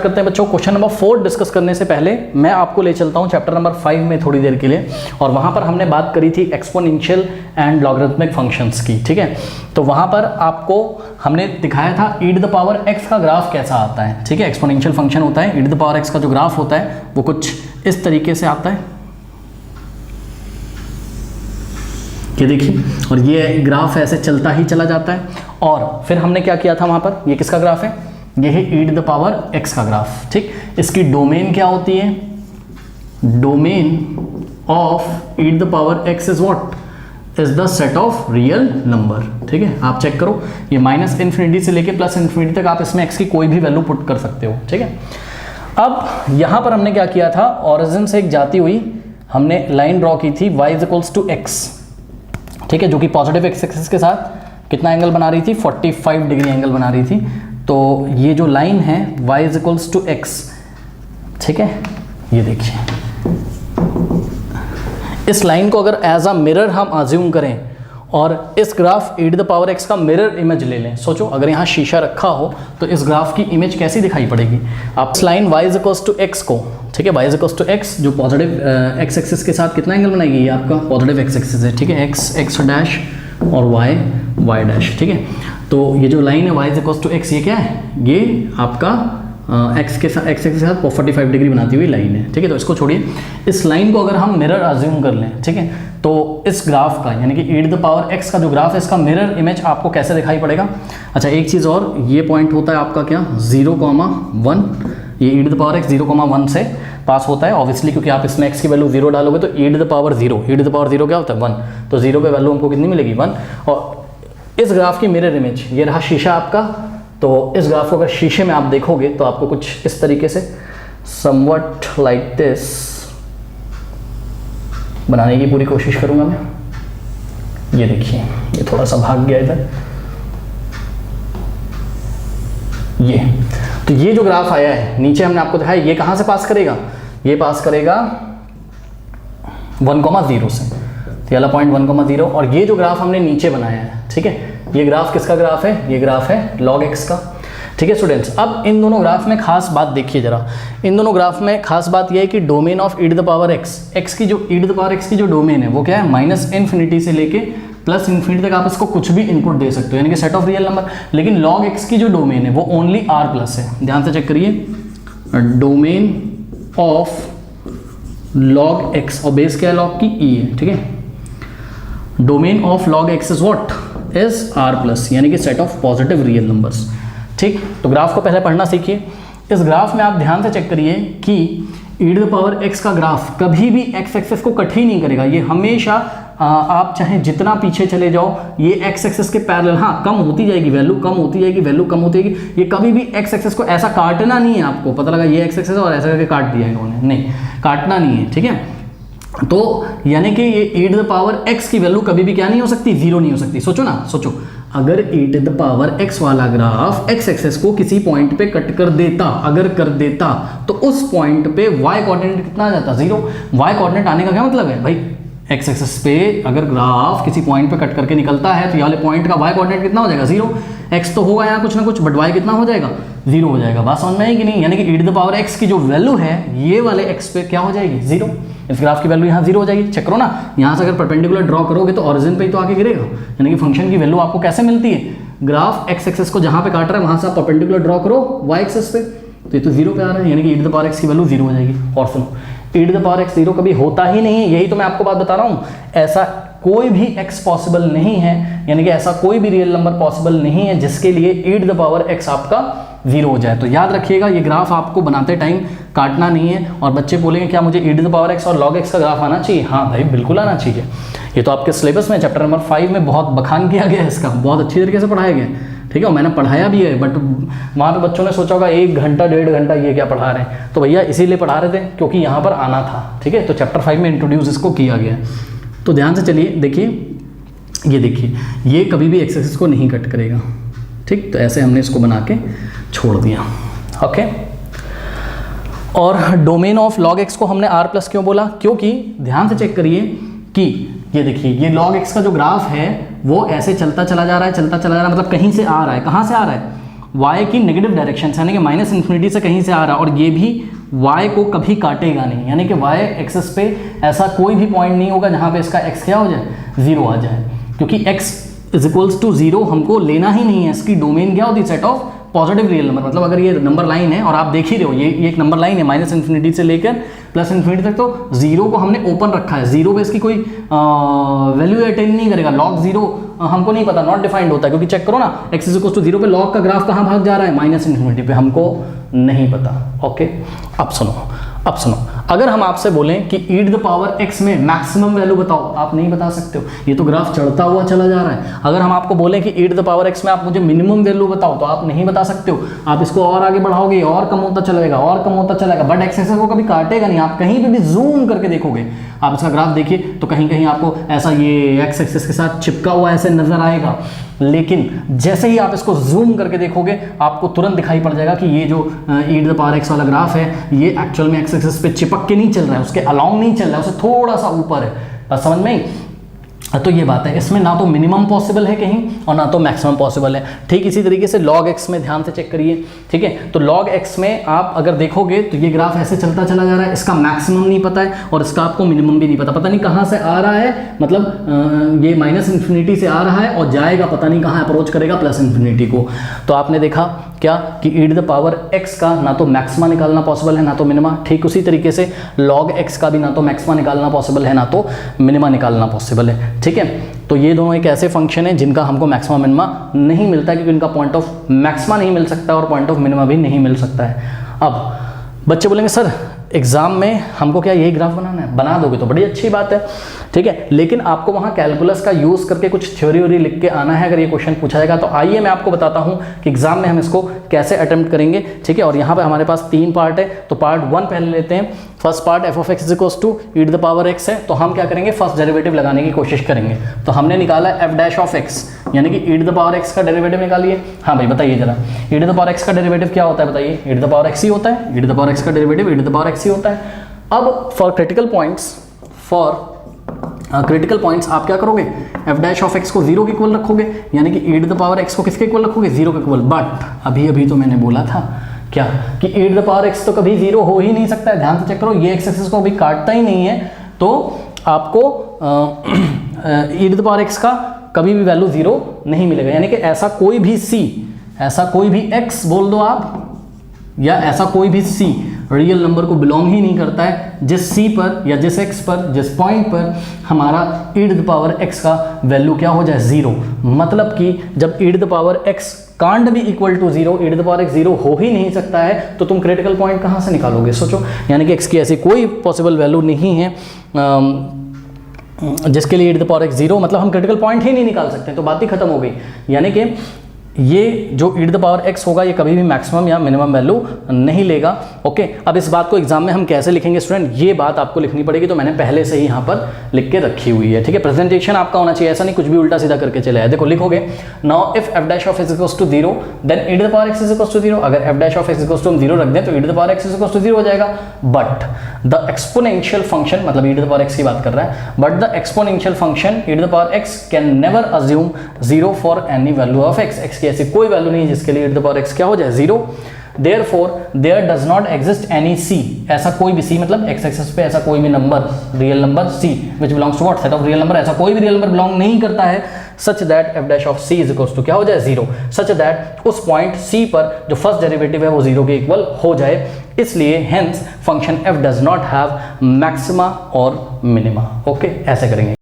करते हैं बच्चों। क्वेश्चन नंबर 4 डिस्कस करने से पहले मैं आपको ले चलता हूं चैप्टर नंबर 5 में थोड़ी देर के लिए, और वहां पर हमने बात करी थी एक्सपोनेंशियल एंड लॉगरिथमिक फंक्शंस की। ठीक है, तो वहां पर आपको हमने दिखाया था e to the power x का ग्राफ कैसा आता है। ठीक है, एक्सपोनेंशियल फंक्शन होता है, e to the power x का जो ग्राफ होता है वो कुछ इस तरीके से आता है, ये देखिए, और ये ग्राफ ऐसे चलता ही चला जाता है। और फिर हमने क्या किया था वहां पर, ये किसका ग्राफ है, ये है e to the power x का ग्राफ। ठीक, इसकी डोमेन क्या होती है, domain of e to the power x is what, is the set of real number. ठीक है, आप चेक करो, ये माइनस इन्फिनिटी से लेके प्लस इन्फिनिटी तक आप इसमें x की कोई भी वैल्यू पुट कर सकते हो। ठीक है, अब यहां पर हमने क्या किया था, ओरिजिन से एक जाती हुई हमने लाइन ड्रॉ की थी y is equals to x। ठीक है, जो कि पॉजिटिव एक्स एक्सिस के साथ कितना एंगल बना रही थी, 45 डिग्री एंगल बना रही थी। तो ये जो लाइन है y is equals to x, ठीक है, ये देखिए, इस लाइन को अगर एज अ मिरर हम अज्यूम करें और इस graph e to the power x का मिरर इमेज ले लें, सोचो अगर यहाँ शीशा रखा हो तो इस ग्राफ की इमेज कैसी दिखाई पड़ेगी। आप इस line y is equals to x को, ठीक है, y is equals to x जो पॉजिटिव x एक्सिस के साथ कितना एंगल बनाएगी, ये आपका पॉजिटिव x एक्सिस है। ठीक है, x डैश और y डैश। ठीक है, तो ये जो लाइन है y is equals to x, ये क्या है, ये आपका x के साथ 45 डिग्री बनाती हुई लाइन है। ठीक है, तो इसको छोड़िए, इस लाइन को अगर हम मिरर अज्यूम कर लें, ठीक है, तो इस ग्राफ का यानी कि e to the power x का जो ग्राफ है इसका मिरर इमेज आपको कैसे दिखाई पड़ेगा। अच्छा, एक चीज़ और, ये पॉइंट होता है आपका क्या, 0,1, ये e to the power x 0,1 से पास होता है ऑब्वियसली, क्योंकि आप इसमें x की वैल्यू 0 डालोगे तो e to the power 0, e to the power 0 क्या होता है 1, तो 0 पे वैल्यू हमको कितनी मिलेगी 1। और इस ग्राफ की मिरर इमेज, ये रहा शीशा आपका, तो इस ग्राफ को अगर शीशे में आप देखोगे तो आपको कुछ इस तरीके से समवट लाइक दिस बनाने की पूरी कोशिश करूंगा मैं। ये देखिए, ये थोड़ा सा भाग गया इधर, ये तो ये जो ग्राफ आया है नीचे हमने आपको दिखाया, ये कहां से पास करेगा, ये पास करेगा 1,0 से, ये वाला पॉइंट 1,0। और ये जो ग्राफ हमने नीचे बनाया है, ठीक है, ये ग्राफ किसका ग्राफ है, ये ग्राफ है log x का। ठीक है स्टूडेंट्स, अब इन दोनों ग्राफ में खास बात देखिए जरा, इन दोनों ग्राफ में खास बात यह है कि domain of e to the power x की जो e to the power x की जो डोमेन है वो क्या है, माइनस इन्फिनिटी से लेके प्लस इन्फिनिटी तक आप इसको कुछ भी इनपुट दे सकते हो, यानी कि सेट ऑफ रियल नंबर। लेकिन log x की जो डोमेन है वो ओनली r प्लस है, ध्यान से चेक करिए, डोमेन ऑफ log x, और बेस क्या है log की e है। ठीक है, domain of log x is what, is r plus, यानी कि set of positive real numbers. ठीक, तो ग्राफ को पहले पढ़ना सीखिए। इस ग्राफ में आप ध्यान से चेक करिए कि e to the power x का ग्राफ कभी भी x एक्सिस को कट ही नहीं करेगा, ये हमेशा आप चाहे जितना पीछे चले जाओ ये x एक्सिस के पैरेलल, हाँ कम होती जाएगी वैल्यू, कम होती जाएगी वैल्यू, कम होती जाएगी, ये कभी भी x एक्सिस को ऐसा काटना नहीं है। आपको पता लगा ये x एक्सिस और ऐसा करके काट दिया इन्होंने, नहीं काटना नहीं है। ठीक है, तो यानी कि ये e to the power x की वैल्यू कभी भी क्या नहीं हो सकती, 0 नहीं हो सकती। सोचो ना, सोचो अगर e to the power x वाला ग्राफ x एक्सिस को किसी पॉइंट पे कट कर देता, अगर कर देता, तो उस पॉइंट पे y कोऑर्डिनेट कितना आ जाता, 0। y कोऑर्डिनेट आने का क्या मतलब है भाई, x एक्सिस पे अगर ग्राफ किसी पॉइंट पे कट करके निकलता है तो ये वाले पॉइंट का y कोऑर्डिनेट कितना हो जाएगा, 0। x तो होगा यहाँ कुछ ना कुछ, बट y कितना हो जाएगा, 0 हो जाएगा। बात समझ में आई कि नहीं, यानी कि e to the power x की जो वैल्यू है ये वाले x पे क्या हो जाएगी, 0। इस ग्राफ की वैल्यू यहाँ 0 हो जाएगी। चेक करो ना, यहाँ से अगर परपेंडिकुलर ड्रॉ करोगे तो ओरिजिन पे ही तो आके गिरेगा, यानी कि फंक्शन की वैल्यू आपको कैसे मिलती है, ग्राफ x एक्सिस को जहाँ पे काट रहा है वहाँ से आप परपेंडिकुलर ड्रॉ करो y एक्सिस पे, तो ये तो 0 पे आ रहा है, यानी कि e to the power x की वैल्यू 0 हो जाएगी। और सुनो, e to the power x 0 कभी होता ही नहीं है, यही तो मैं आपको बात बता रहा हूँ, ऐसा कोई भी x पॉसिबल नहीं है, यानी कि ऐसा कोई भी रियल नंबर पॉसिबल नहीं है जिसके लिए e to the power x आपका 0 हो जाए। तो याद रखिएगा, ये ग्राफ आपको बनाते टाइम काटना नहीं है। और बच्चे बोलेंगे क्या मुझे e to the power x और log x का ग्राफ आना चाहिए, हाँ भाई बिल्कुल आना चाहिए। ये तो आपके सिलेबस में चैप्टर नंबर 5 में बहुत बखान किया गया है इसका, बहुत अच्छी तरीके से पढ़ाया गया है। ठीक है, और मैंने पढ़ाया भी है, बट वहाँ पे बच्चों ने सोचा होगा 1 घंटा 1.5 घंटा ये क्या पढ़ा रहे हैं, तो भैया इसीलिए पढ़ा रहे थे क्योंकि यहाँ पर आना था। ठीक है, तो चैप्टर 5 में इंट्रोड्यूस इसको किया गया है। तो ध्यान से चलिए, देखिए, ये देखिए, ये कभी भी x एक्सिस को नहीं कट करेगा। ठीक, तो ऐसे हमने इसको बना के छोड़ दिया। ओके, और डोमेन ऑफ log x को हमने r प्लस क्यों बोला, क्योंकि ध्यान से चेक करिए कि ये देखिए, ये log x का जो ग्राफ है वो ऐसे चलता चला जा रहा है, चलता चला जा रहा है, मतलब कहीं से आ रहा है, कहाँ से आ रहा है, y की नेगेटिव डायरेक्शन यानी कि माइनस इन्फिनिटी से कहीं से आ रहा है और ये भी y को कभी काटेगा नहीं, यानी कि y एक्सिस पे ऐसा कोई भी पॉइंट नहीं होगा जहाँ पे इसका x क्या हो जाए, 0 आ जाए, क्योंकि x इज इक्वल्स टू 0 हमको लेना ही नहीं है। इसकी डोमेन क्या होती है, set of positive real number. मतलब अगर ये नंबर लाइन है और आप देख ही रहे हो ये एक नंबर लाइन है माइनस इन्फिनिटी से लेकर प्लस इन्फिनिटी तक, तो 0 को हमने ओपन रखा है, 0 पे इसकी कोई वैल्यू अटेन नहीं करेगा। लॉग 0 हमको नहीं पता, नॉट डिफाइंड होता है, क्योंकि चेक करो ना x इज इक्वल टू 0 पे लॉग का ग्राफ कहाँ भाग जा रहा है, माइनस इन्फिनिटी पे, हमको नहीं पता। ओके, अब सुनो, अगर हम आपसे बोलें कि e to the power x में मैक्सिमम वैल्यू बताओ, आप नहीं बता सकते हो, ये तो ग्राफ चढ़ता हुआ चला जा रहा है। अगर हम आपको बोलें कि e to the power x में आप मुझे मिनिमम वैल्यू बताओ, तो आप नहीं बता सकते हो, आप इसको और आगे बढ़ाओगे और कम होता चलेगा, और कम होता चलेगा, बट x एक्सिस को कभी काटेगा नहीं। आप कहीं पे भी जूम करके देखोगे, आप इसका ग्राफ देखिए तो कहीं कहीं आपको ऐसा ये x एक्सिस के साथ चिपका हुआ ऐसे नजर आएगा, लेकिन जैसे ही आप इसको जूम करके देखोगे आपको तुरंत दिखाई पड़ जाएगा कि ये जो e to the power x वाला ग्राफ है ये एक्चुअल में x एक्सिस पे चिपक के नहीं चल रहा है, उसके अलोंग नहीं चल रहा है, उससे थोड़ा सा ऊपर है। बस समझ में आई? तो ये बात है, इसमें ना तो मिनिमम पॉसिबल है कहीं और ना तो मैक्सिमम पॉसिबल है। ठीक इसी तरीके से log x में ध्यान से चेक करिए, ठीक है। तो log x में आप अगर देखोगे तो ये ग्राफ ऐसे चलता चला जा रहा है, इसका मैक्सिमम नहीं पता है और इसका आपको मिनिमम भी नहीं पता नहीं कहाँ से आ रहा है, मतलब ये माइनस इन्फिनिटी से आ रहा है और जाएगा पता नहीं कहाँ अप्रोच करेगा प्लस इन्फिनिटी को। तो आपने देखा क्या कि e to the power x का ना तो मैक्सिमा निकालना पॉसिबल है ना तो मिनिमा। ठीक उसी तरीके से log x का भी ना तो मैक्सिमा निकालना पॉसिबल है ना तो मिनिमा निकालना पॉसिबल है। ठीक है, तो ये दोनों एक ऐसे फंक्शन है जिनका हमको मैक्सिमा मिनिमा नहीं मिलता, क्योंकि इनका पॉइंट ऑफ मैक्सिमा नहीं मिल सकता और पॉइंट ऑफ मिनिमा भी नहीं मिल सकता है। अब बच्चे बोलेंगे सर एग्जाम में हमको क्या यही ग्राफ बनाना है, बना दोगे तो बड़ी अच्छी बात है, ठीक है, लेकिन आपको वहाँ कैलकुलस का यूज़ करके कुछ थ्योरी व्योरी लिख के आना है अगर ये क्वेश्चन पूछा जाएगा। तो आइए मैं आपको बताता हूँ कि एग्जाम में हम इसको कैसे अटेम्प्ट करेंगे। ठीक है, और यहाँ पे हमारे पास 3 पार्ट है, तो पार्ट 1 पहले लेते हैं। First part f of x is equals to e to the power x है, तो हम क्या करेंगे फर्स्ट डेरिवेटिव लगाने की कोशिश करेंगे। तो हमने निकाला एफ डैश ऑफ एक्स यानी कि E to the power X का डेरिवेटिव निकालिए। हाँ भाई बताइए जरा, E to the power X का डेरिवेटिव क्या होता है बताइए। E to the power X ही होता है, E to the power X का derivative E to the power X ही होता है। अब फॉर क्रिटिकल पॉइंट्स आप क्या करोगे, एफ डैश ऑफ एक्स को 0 के इक्वल रखोगे, यानी कि E to the power x को किसके इक्वल रखोगे, 0 के इक्वल। बट अभी तो मैंने बोला था क्या कि E to the power x तो कभी 0 हो ही नहीं सकता है। ध्यान से चेक करो, ये एक्स एक्सिस को अभी काटता ही नहीं है, तो आपको ई टू द पावर एक्स का कभी भी वैल्यू 0 नहीं मिलेगा। यानी कि ऐसा कोई भी c, ऐसा कोई भी x बोल दो आप, या ऐसा कोई भी c रियल नंबर को बिलोंग ही नहीं करता है जिस c पर या जिस x पर, जिस पॉइंट पर हमारा e to the power x का वैल्यू क्या हो जाए 0। मतलब कि जब e to the power x can't be equal to 0, e to the power x 0 हो ही नहीं सकता है, तो तुम क्रिटिकल पॉइंट कहाँ से निकालोगे सोचो। यानी कि x की ऐसी कोई पॉसिबल वैल्यू नहीं है जिसके लिए e to the power x 0, मतलब हम क्रिटिकल पॉइंट ही नहीं निकाल सकते, तो बात ही खत्म हो गई। यानी कि ये जो e to the power x होगा ये कभी भी मैक्सिमम या मिनिमम वैल्यू नहीं लेगा। ओके, अब इस बात को एग्जाम में हम कैसे लिखेंगे स्टूडेंट, ये बात आपको लिखनी पड़ेगी, तो मैंने पहले से ही यहाँ पर लिख के रखी हुई है। ठीक है, प्रेजेंटेशन आपका होना चाहिए, ऐसा नहीं कुछ भी उल्टा सीधा करके चले आए। देखो लिखोगे, now if f dash of x equals to 0 then e to the power x is equals to 0। अगर f dash of x equals to हम 0 रख दें तो e to the power x is equals to 0 हो जाएगा। But the exponential function, मतलब e to the power x की बात कर रहा है, but the exponential function e to the power x can never assume 0 for any value of x। x की ऐसी कोई वैल्यू नहीं जिसके लिए e to the power x क्या हो जाए 0। Therefore there does not exist any c, ऐसा कोई भी c मतलब x एक्सिस पे ऐसा कोई भी number, real number c which belongs to what, set of real number, ऐसा कोई भी रियल नंबर बिलोंग नहीं करता है such that f dash of c is equals to क्या हो जाए 0, such that उस पॉइंट c पर जो फर्स्ट डेरिवेटिव है वो 0 के इक्वल हो जाए। इसलिए hence function f does not have maxima और minima। ओके, ऐसे करेंगे।